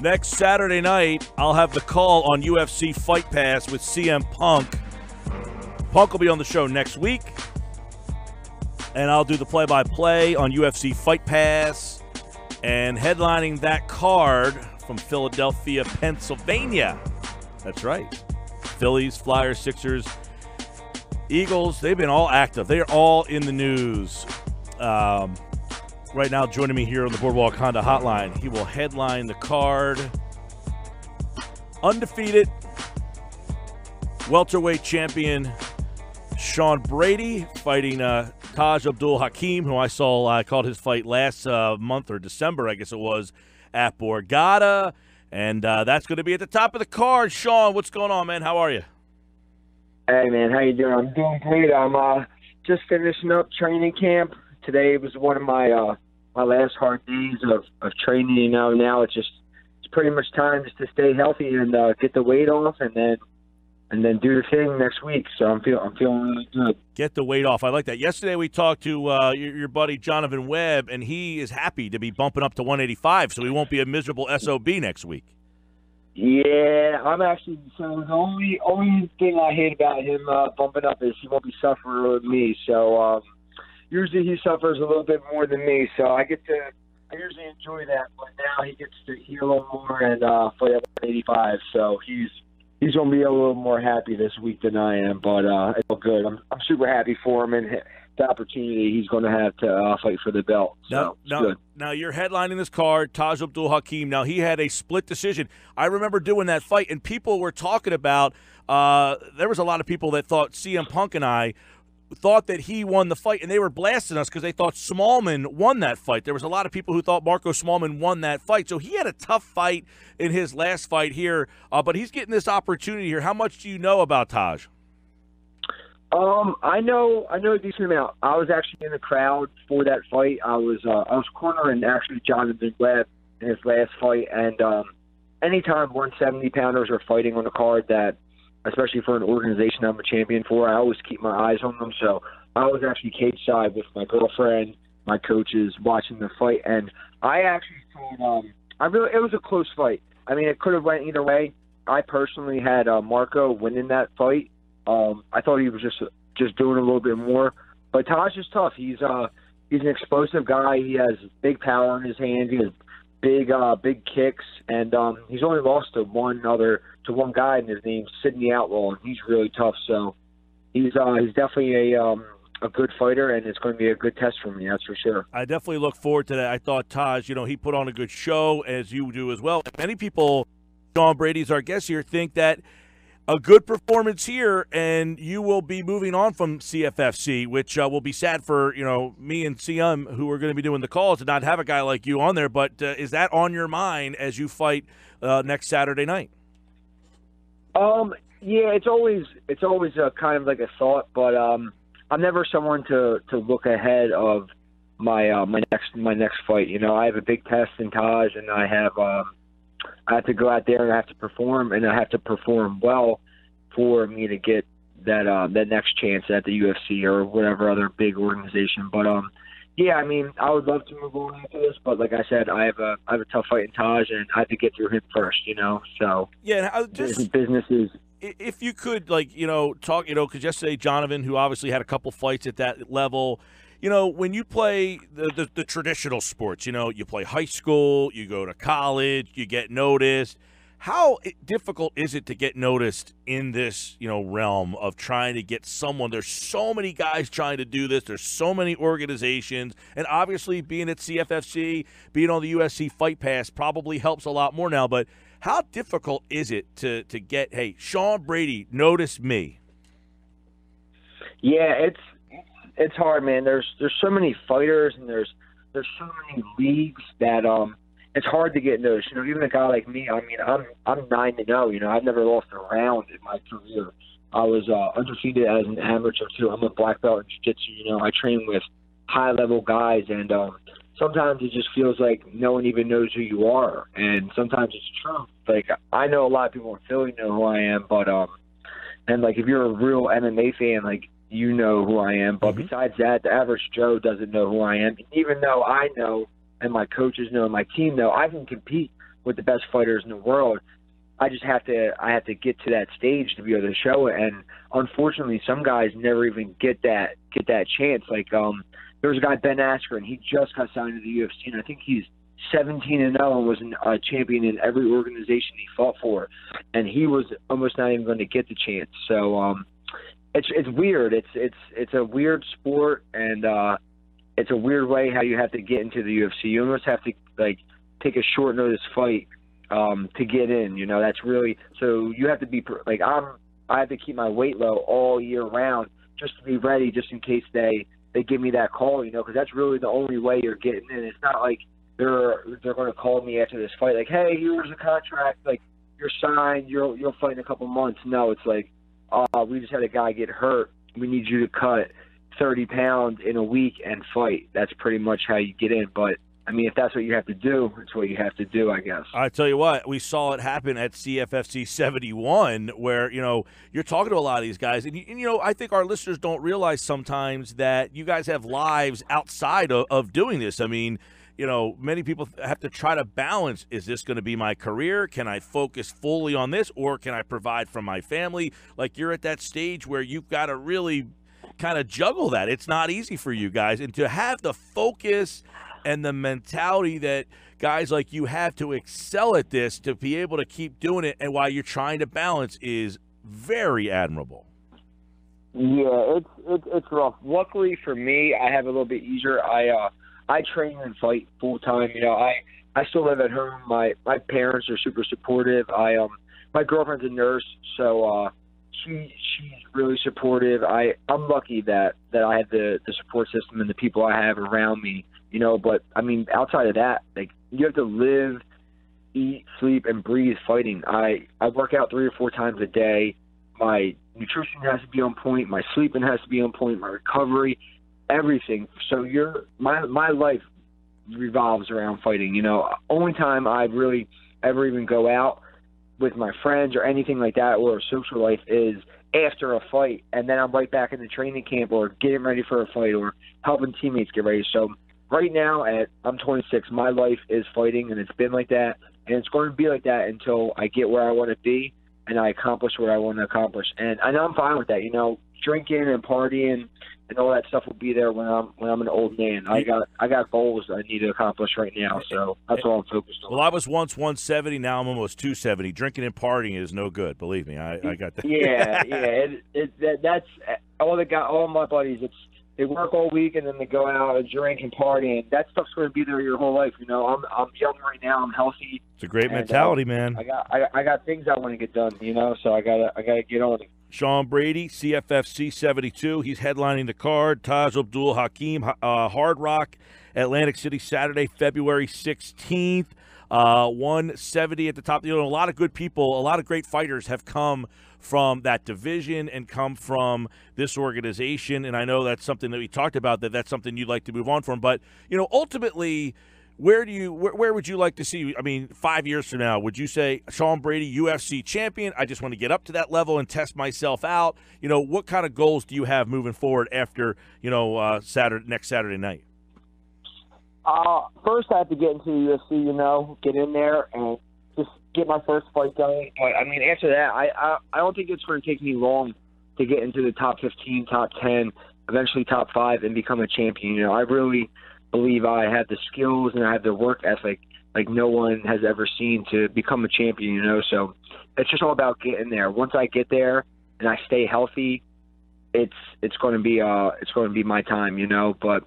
Next Saturday night, I'll have the call on UFC Fight Pass with CM Punk. Punk will be on the show next week, and I'll do the play-by-play on UFC Fight Pass. And headlining that card from Philadelphia, Pennsylvania. That's right. Phillies, Flyers, Sixers, Eagles, they've been all active. They are all in the news. Right now, joining me here on the Boardwalk Honda Hotline, he will headline the card. Undefeated welterweight champion Sean Brady fighting Taj Abdul Hakim, who I called his fight last month or December, I guess it was, at Borgata. And that's going to be at the top of the card. Sean, what's going on, man? How are you? Hey, man. How you doing? I'm doing great. I'm just finishing up training camp. Today was one of my last hard days of training. You know, now it's pretty much time just to stay healthy and get the weight off, and then do the thing next week. So I'm feeling really good. Get the weight off. I like that. Yesterday we talked to your buddy Jonathan Webb, and he is happy to be bumping up to 185, so he won't be a miserable SOB next week. Yeah, I'm actually. So the only thing I hate about him bumping up is he won't be suffering with me. So usually he suffers a little bit more than me. So I usually enjoy that. But now he gets to heal a little more and fight at 185. So he's going to be a little more happy this week than I am, but it's all good. I'm super happy for him and the opportunity he's going to have to fight for the belt. So now you're headlining this card, Taj Abdul Hakim. Now, he had a split decision. I remember doing that fight, and people were talking about there was a lot of people that thought CM Punk and I thought that he won the fight, and they were blasting us because they thought Smallman won that fight. There was a lot of people who thought Marco Smallman won that fight. So he had a tough fight in his last fight here, but he's getting this opportunity here. How much do you know about Taj? I know a decent amount. I was actually in the crowd for that fight. I was cornering actually Jonathan Webb in his last fight, and anytime 170-pounders are fighting on the card, that especially for an organization I'm a champion for, I always keep my eyes on them. So I was actually cage side with my girlfriend, my coaches, watching the fight, and I actually thought it was a close fight. I mean, it could have went either way. I personally had Marco winning that fight. I thought he was just doing a little bit more, but Taj is tough. He's an explosive guy. He has big power in his hands. He has big kicks, and he's only lost to one guy, and his name's Sidney Outlaw, and he's really tough. So he's definitely a good fighter, and it's going to be a good test for me, that's for sure. I definitely look forward to that. I thought Taj, he put on a good show, as you do as well. Many people, Sean Brady's our guest here, think that a good performance here, and you will be moving on from CFFC, which will be sad for me and CM, who are going to be doing the calls, to not have a guy like you on there. But is that on your mind as you fight next Saturday night? Yeah, it's always kind of like a thought, but I'm never someone to look ahead of my next fight. I have a big test in Taj, and I have to go out there and I have to perform, and I have to perform well for me to get that next chance at the UFC or whatever other big organization. But yeah, I mean, I would love to move on after this, but like I said, I have a tough fight in Taj, and I have to get through him first. So yeah, business is. If you could, talk, because yesterday Jonathan, who obviously had a couple fights at that level. When you play the traditional sports, you play high school, you go to college, you get noticed. How difficult is it to get noticed in this, realm of trying to get someone? There's so many guys trying to do this. There's so many organizations. And obviously being at CFFC, being on the UFC Fight Pass probably helps a lot more now. But how difficult is it to get, hey, Sean Brady, notice me? Yeah, it's hard, man. There's so many fighters, and there's so many leagues that it's hard to get noticed. Even a guy like me, I mean, I'm 9-0. I've never lost a round in my career. I was undefeated as an amateur too. I'm a black belt in jiu-jitsu. I train with high-level guys, and sometimes it just feels like no one even knows who you are, and sometimes it's true. Like, I know a lot of people in Philly know who I am, but and like if you're a real MMA fan, like, you know who I am. But besides that, the average Joe doesn't know who I am. And even though I know, and my coaches know, and my team know, I can compete with the best fighters in the world. I have to get to that stage to be able to show it. And unfortunately, some guys never even get that chance. Like there was a guy, Ben Askren, he just got signed to the UFC, and I think he's 17-0 and was a champion in every organization he fought for, and he was almost not even going to get the chance. So it's weird. It's a weird sport, and it's a weird way how you have to get into the UFC. You almost have to take a short notice fight to get in. That's really, so you have to be like I have to keep my weight low all year round just to be ready, just in case they give me that call. Because that's really the only way you're getting in. It's not like they're going to call me after this fight, like, hey, here's a contract, like you're signed, you'll fight in a couple months. No, it's like, we just had a guy get hurt. We need you to cut 30 pounds in a week and fight. That's pretty much how you get in. But I mean, if that's what you have to do, it's what you have to do, I guess. I tell you what, we saw it happen at CFFC 71 where, you're talking to a lot of these guys. And I think our listeners don't realize sometimes that you guys have lives outside of doing this. I mean, many people have to try to balance, is this going to be my career? Can I focus fully on this, or can I provide for my family? Like, you're at that stage where you've got to really kind of juggle that. It's not easy for you guys. And to have the focus and the mentality that guys like you have to excel at this, to be able to keep doing it, and while you're trying to balance, is very admirable. Yeah, it's rough. Luckily for me, I have a little bit easier. I train and fight full time. I still live at home. My parents are super supportive. My girlfriend's a nurse, so she's really supportive. I'm lucky that I have the support system and the people I have around me. But I mean, outside of that, like, you have to live, eat, sleep, and breathe fighting. I work out 3 or 4 times a day. My nutrition has to be on point. My sleeping has to be on point. My recovery. Everything. So my life revolves around fighting. Only time I really ever even go out with my friends or anything like that, or a social life, is after a fight, and then I'm right back in the training camp or getting ready for a fight or helping teammates get ready. So right now, I'm 26, my life is fighting, and it's been like that, and it's going to be like that until I get where I want to be and I accomplish what I want to accomplish. And I know I'm fine with that. Drinking and partying and all that stuff will be there when I'm an old man. I got goals I need to accomplish right now, so that's all I'm focused on. Well, I was once 170, now I'm almost 270. Drinking and partying is no good. Believe me, I got that. Yeah. That's all my buddies. They work all week and then they go out and drink and party, and that stuff's going to be there your whole life. I'm young right now. I'm healthy. It's a great mentality, man. I got things I want to get done. So I gotta get on it. Sean Brady, CFFC 72. He's headlining the card. Taj Abdul Hakim, Hard Rock, Atlantic City, Saturday, February 16th. 170 at the top. A lot of good people, a lot of great fighters have come from that division and come from this organization. And I know that's something that we talked about, that's something you'd like to move on from. But, ultimately, where would you like to see? I mean, 5 years from now, would you say, Sean Brady, UFC champion, I just want to get up to that level and test myself out? What kind of goals do you have moving forward after, next Saturday night? First, I have to get into the UFC, get in there and just get my first fight going. But, I mean, after that, I don't think it's going to take me long to get into the top 15, top 10, eventually top 5, and become a champion. I really believe I have the skills and I have the work ethic like no one has ever seen to become a champion, So it's just all about getting there. Once I get there and I stay healthy, it's going to be my time, But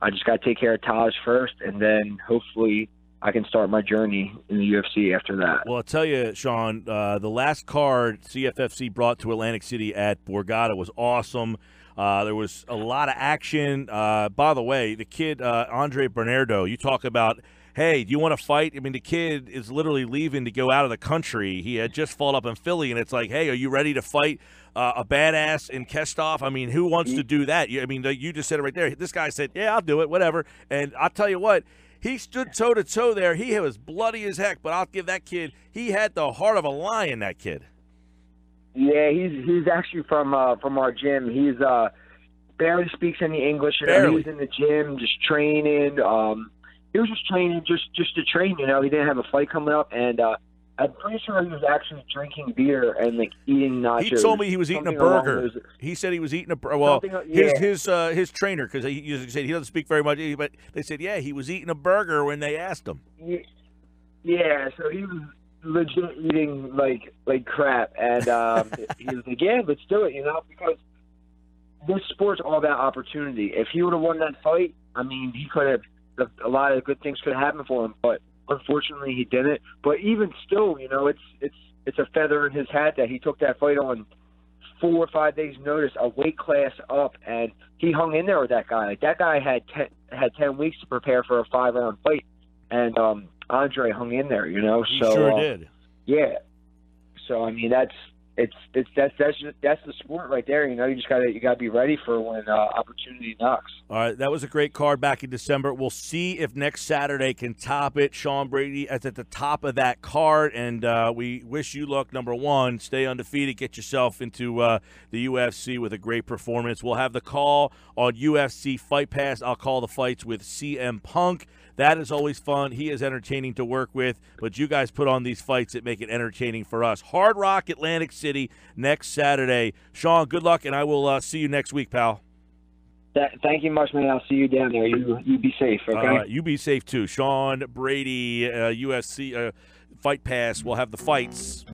I just got to take care of Taj first, and then hopefully I can start my journey in the UFC after that. Well, I'll tell you, Sean, the last card CFFC brought to Atlantic City at Borgata was awesome. There was a lot of action. By the way, the kid, Andre Bernardo, you talk about, hey, do you want to fight? I mean, the kid is literally leaving to go out of the country. He had just fought up in Philly, and it's like, hey, are you ready to fight a badass in Kestov? I mean, who wants to do that? You just said it right there. This guy said, yeah, I'll do it, whatever. And I'll tell you what, he stood toe-to-toe there. He was bloody as heck, but I'll give that kid, he had the heart of a lion, that kid. Yeah, he's actually from our gym. He's barely speaks any English. Barely. He's in the gym just training. he was just training just to train. You know, he didn't have a fight coming up, and I'm pretty sure he was actually drinking beer and like eating nachos. He told me he was eating a burger. He said he was eating a well. His trainer, because he said he doesn't speak very much, but they said he was eating a burger when they asked him. Yeah, so he was legit eating like crap, and he was like, "Yeah, let's do it," you know, because this sport's all about opportunity. If he would have won that fight, I mean, he could have. A lot of good things could have happened for him, but unfortunately he didn't. But even still, you know, it's a feather in his hat that he took that fight on 4 or 5 days' notice, a weight class up, and he hung in there with that guy. Like, that guy had 10 weeks to prepare for a 5-round fight, and Andre hung in there. You know, he sure did. Yeah. So I mean, that's the sport right there. You know, you gotta be ready for when opportunity knocks. All right, that was a great card back in December. We'll see if next Saturday can top it. Sean Brady is at the top of that card, and we wish you luck. Number one, stay undefeated, get yourself into the UFC with a great performance. We'll have the call on UFC Fight Pass. I'll call the fights with CM Punk. That is always fun. He is entertaining to work with, but you guys put on these fights that make it entertaining for us. Hard Rock, Atlantic City, next Saturday. Sean, good luck, and I will see you next week, pal. Thank you much, man. I'll see you down there. You be safe, okay? All right, you be safe, too. Sean Brady, UFC Fight Pass. We'll have the fights